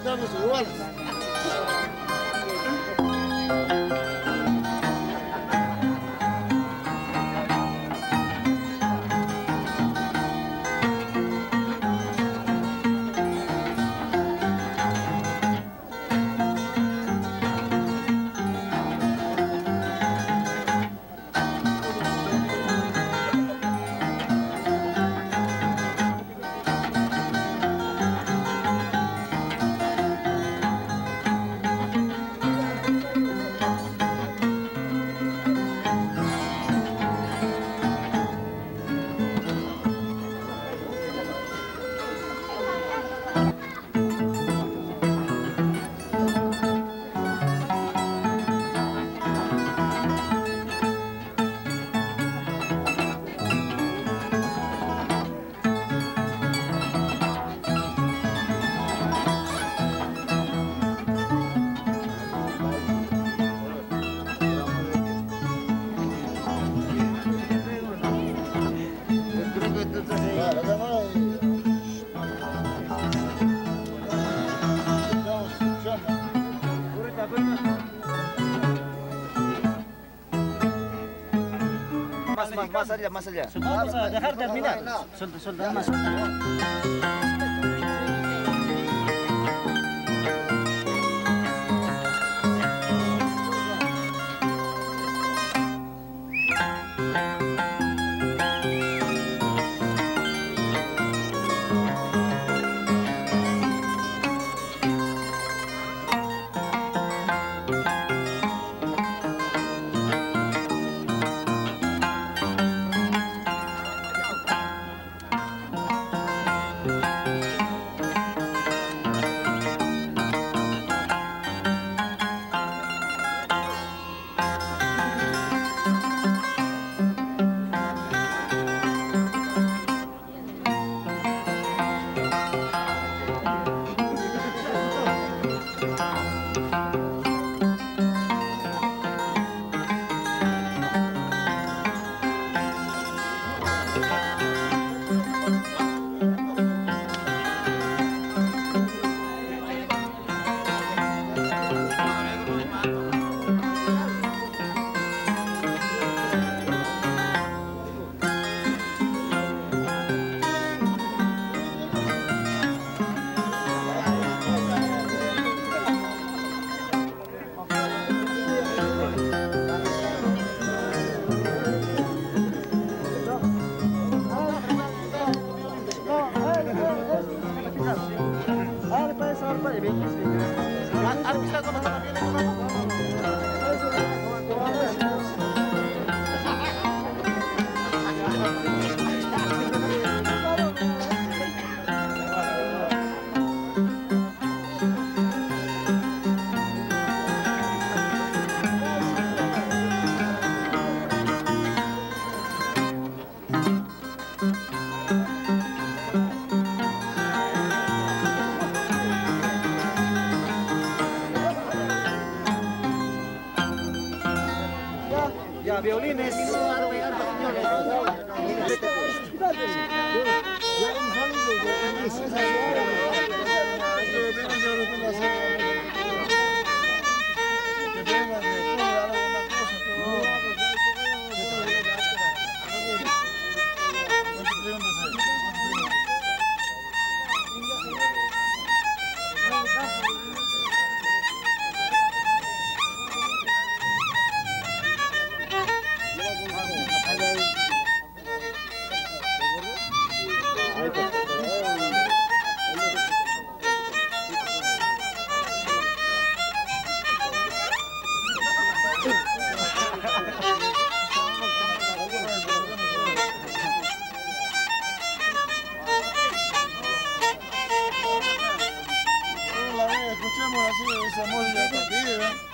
estamos iguales. Más allá. Vamos a dejar terminar. Suelta, más suelta. Violines. Escuchemos así esa música tranquila.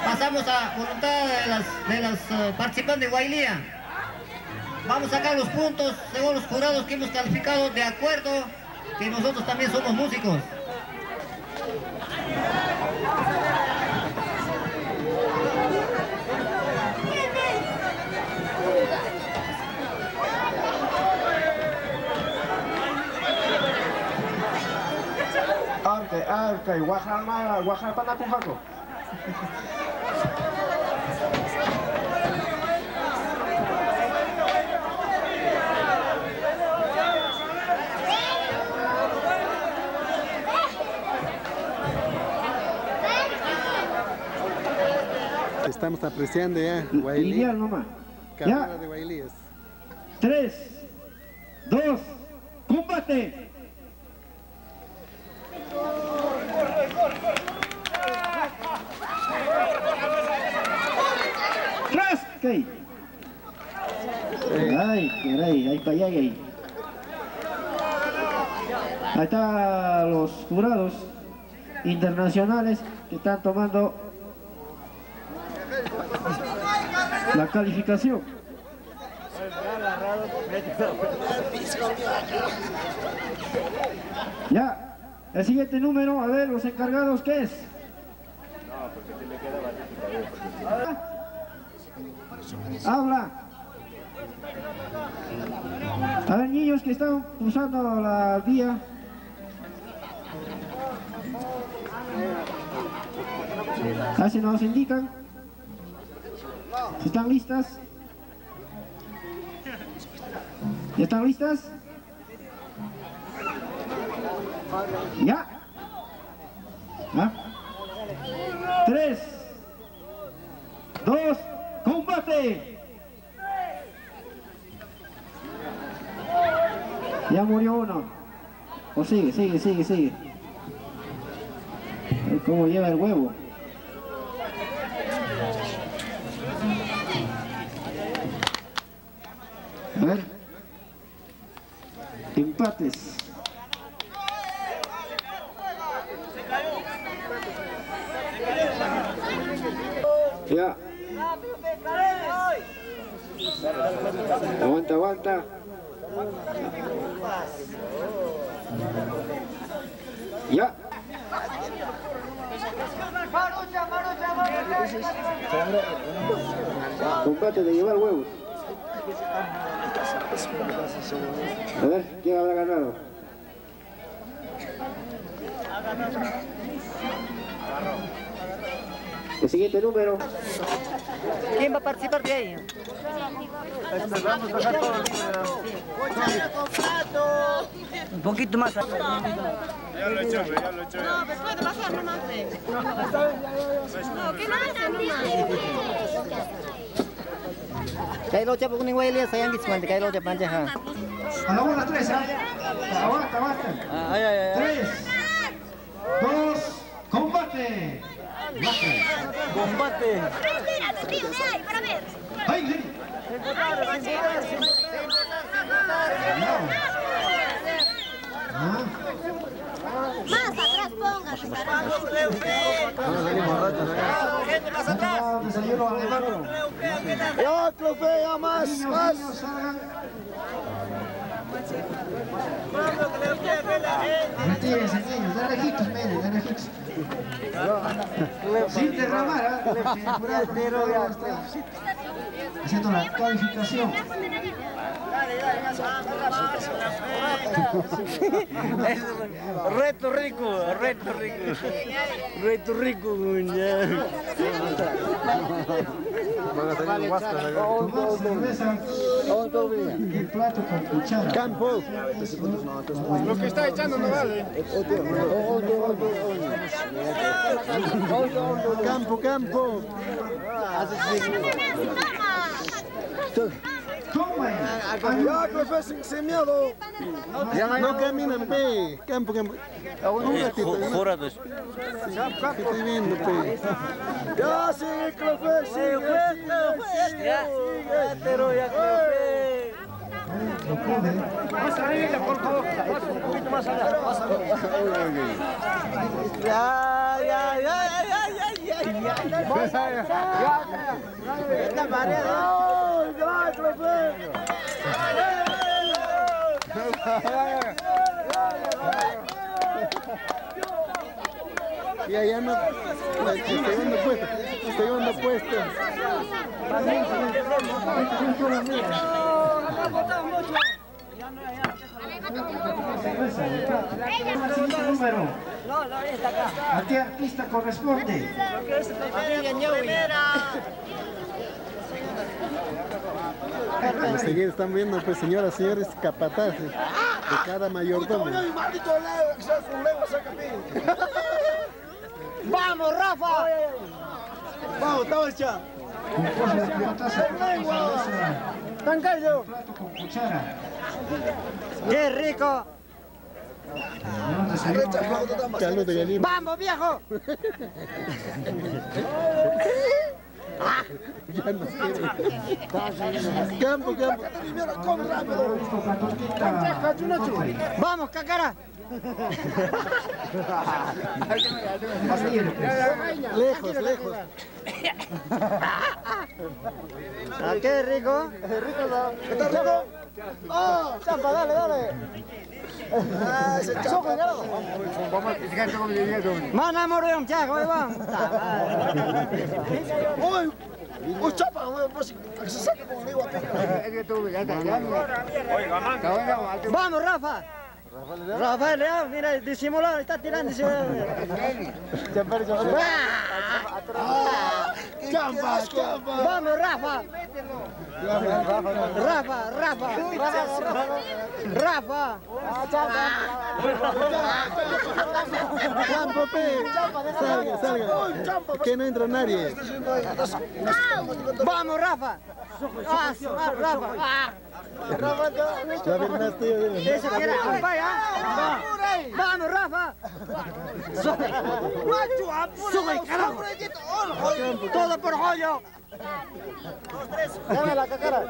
Pasamos a voluntad de las participantes de Guailía. Vamos a sacar los puntos según los jurados que hemos calificado de acuerdo que nosotros también somos músicos. Arke, Guajar Panapujaco. Estamos apreciando ya Guaylí. Lidiar nomás. Carrera Ya. de Guaylíes. 3, 2, combate. ¡Tras! ¿Qué? Ay, caray, ahí para allá, ahí. Ahí están los jurados internacionales que están tomando la calificación. Ya, el siguiente número, a ver, los encargados, ¿qué es? Habla. A ver, niños que están usando la vía. Así nos indican. ¿Están listas? ¿Ya están listas? ¿Ya? ¿Ah? 3, 2, ¡combate! Ya murió uno. O sigue. A ver cómo lleva el huevo. A ver. Empates. Ya. Aguanta. Ya. Combate de llevar huevos. A ver, ¿quién habrá ganado? El siguiente número. ¿Quién va a participar de ahí? Vamos a dejar todo Un poquito más. Ya lo he hecho. No, pero puede bajar nomás. No, que no hace nomás. Kailo siya po kuning Wiley sayang gitsman di kailo siya panja ha. A la bola 3, ¿ah? Aguanta. 3, 2, combate. Combate. Retírate, tío, de ahí, para ver. ¡Ay! Más atrás, póngase, carajo. Desayuno alemán. Ya, profe, ya más. Niños, salgan. Retírense, niños, de lejitos, miren, de lejitos. Sin derramar, haciendo la calificación. Reto rico, muñeco. Tomar cerveza y plato con cuchara. Campo. Lo que está echando no vale. Campo. Toma. Ya, profe, sin miedo. No caminan, pe. Campo. Un ratito. Jurados. Estoy viendo, pe. Ya, sigue, profe, sigue. Ya, pero ya Más arriba, por favor. Un poquito más allá. Esta pared. Ya, profe. Ya no. Estoy llevando puesto. Estoy llevando puesto. Número. ¿A qué artista corresponde? Enseguida están viendo, pues, señoras y señores, capataces de cada mayordomo. ¡Vamos, Rafa! ¡Vamos, estamos ya! ¡Tan caído! Con cuchara. ¡Qué rico! Caldo de gallina. ¡Vamos, viejo! Ya no quiere. Campo. ¡Vamos, cacara! Lejos. Ah, ¡qué rico! ¿Está rico? ¡Oh! ¡Champa, dale! ¡Mana murió, chaco, ahí va! ¡Uy, chapa! ¡Se saca con el igual! ¡Vamos, Rafa! Rafael León, mira, disimulado, está tirando. ¡Champa! ¡Vamos, Rafa! ¡Rafa! Campo, salga. Que no entra nadie. ¡Vamos, Rafa! ¡Rafa! La verdad, tío. ¡Eso quiere acompañar! ¡Vamos, Rafa! ¡Sube, carajo! ¡Todo por joyo! ¡Dame la cacara!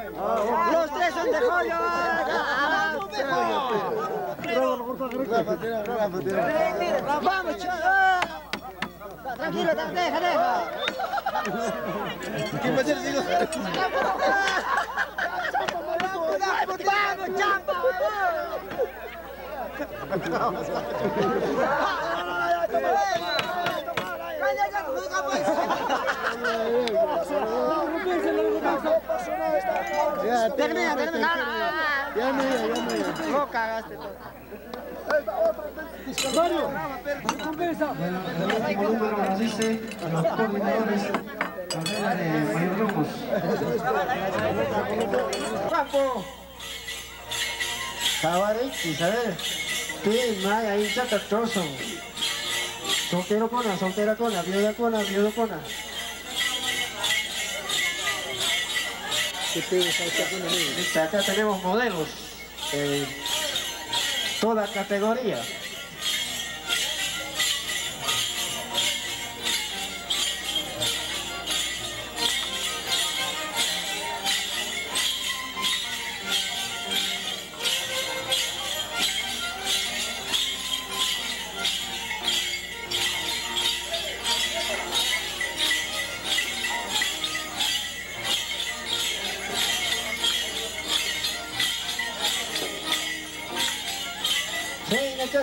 ¡Los tres son de joyo! ¡Vamos, chaval! Tranquilo, deja. ¿Qué pasa, digo? ¡Vamos, champa! Termina. Ya no. No cagaste todo. Bueno, el último número nos dice a los coordinadores carrera de mayordomos. Campo. Cabaret, Isabel. Sí, Maya, ahí chaca, todos son. Soltera cona, viuda cona. Acá tenemos modelos de toda categoría.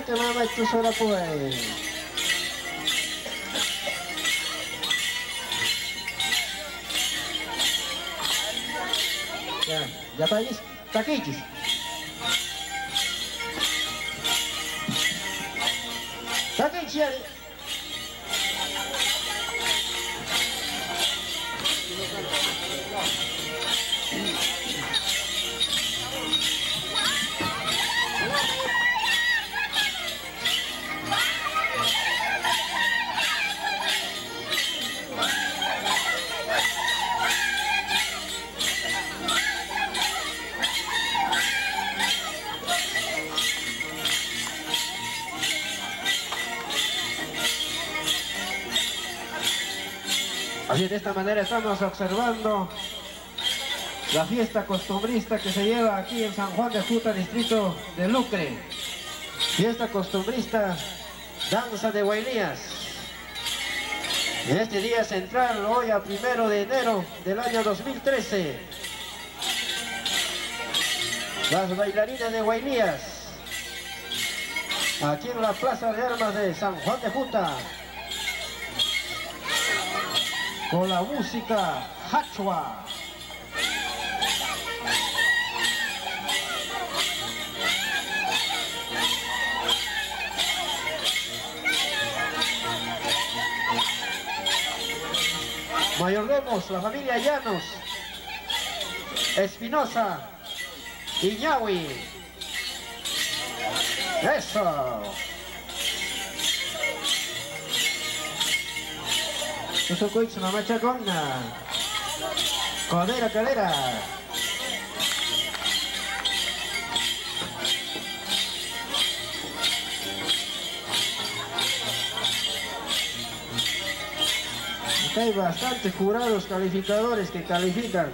Que mamá, esto sola pues. Ya está listo. Taquichis. Así de esta manera estamos observando la fiesta costumbrista que se lleva aquí en San Juan de Juta, distrito de Lucre. Fiesta costumbrista, danza de Guaylías. En este día central, hoy a 1 de enero del año 2013, las bailarinas de Guaylías aquí en la Plaza de Armas de San Juan de Juta, con la música Hachua. Mayordomos, la familia Llanos, Espinosa y Ñahui. Eso. Eso es una macha con cadera, cadera. Acá hay bastantes jurados calificadores que califican.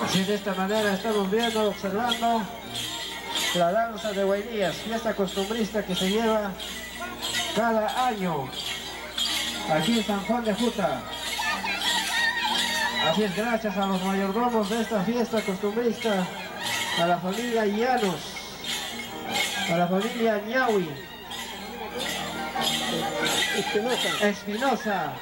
Así de esta manera estamos viendo, observando la danza de Huaylías, fiesta costumbrista que se lleva cada año aquí en San Juan de Juta. Así es, gracias a los mayordomos de esta fiesta costumbrista, a la familia Llanos, a la familia Ñahui, Espinosa.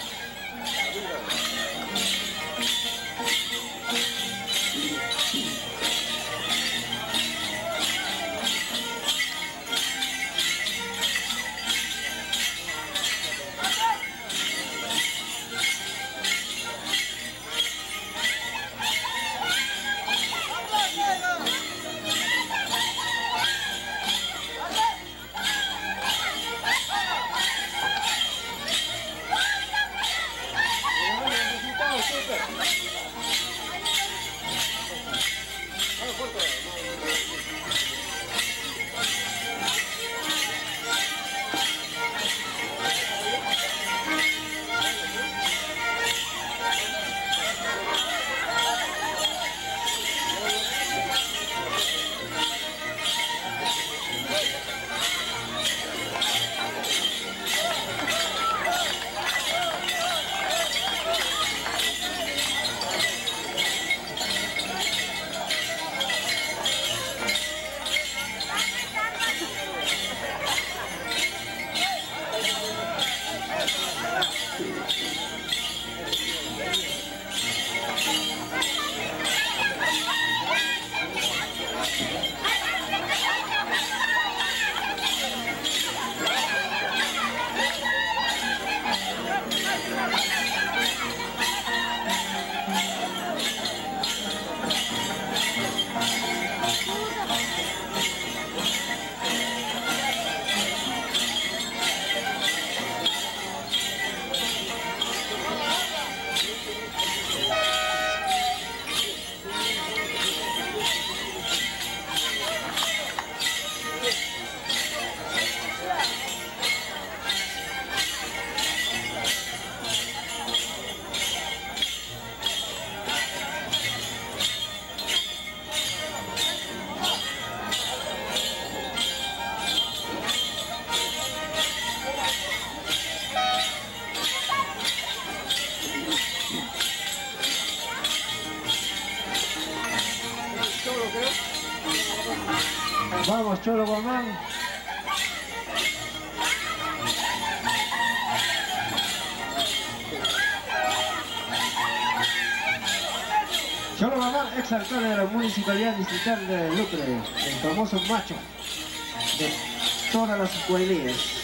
Vamos, Cholo Guamán. Cholo Guamán, ex alcalde de la Municipalidad Distrital de Lucre, el famoso macho de todas las escuelías.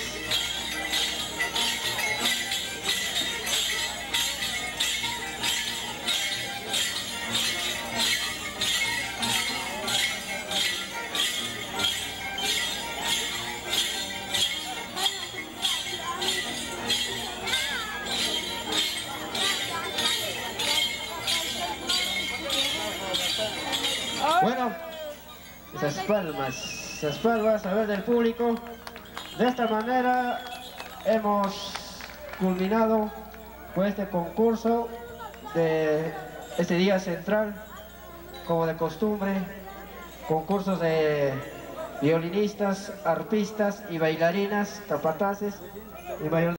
Bueno, esas palmas, a ver, del público. De esta manera hemos culminado con este concurso de este día central, como de costumbre, concursos de violinistas, arpistas y bailarinas, capataces y mayordomos.